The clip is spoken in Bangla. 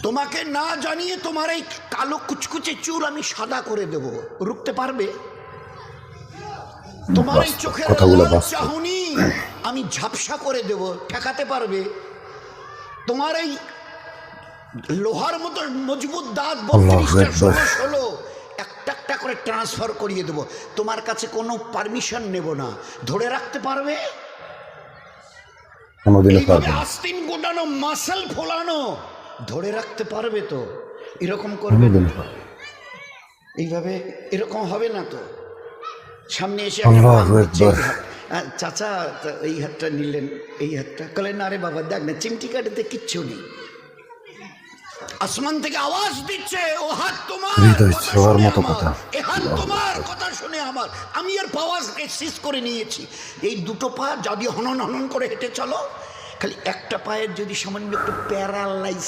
তোমাকে না জানিয়ে তোমার এই কালো কুচকুচে চুল আমি সাদা করে দেব, রুখতে পারবে? তোমার এই চোখের চাহনি আমি ঝাপসা করে দেব, ঠেকাতে পারবে? তোমার এই লোহার মতো মজবুত দাঁত 32টা একটা একটা করে ট্রান্সফার করিয়ে দেব, তোমার কাছে কোনো পারমিশন নেব না, ধরে রাখতে পারবে? আস্তিন গোটানো মাসল ফোলানো ধরে রাখতে পারবে তো? এরকম করবে এইভাবে, এরকম হবে না তো? সামনে এসে চাচা এই হাতটা নিলেন, এই হাতটা কলেন, আরে বাবা দেখ না চিমটি কাটিতে কিচ্ছু নেই, আসমান থেকে আওয়াজ দিচ্ছে ও হাত তোমার, এ হাত তোমার কথা শুনে আমার, আমি আর পাওয়াজকে শেষ করে নিয়েছি। এই দুটো পা যদি হনন হনন করে হেঁটে চলো, খালি একটা পায়ের যদি সামান্য একটু প্যারালাইজ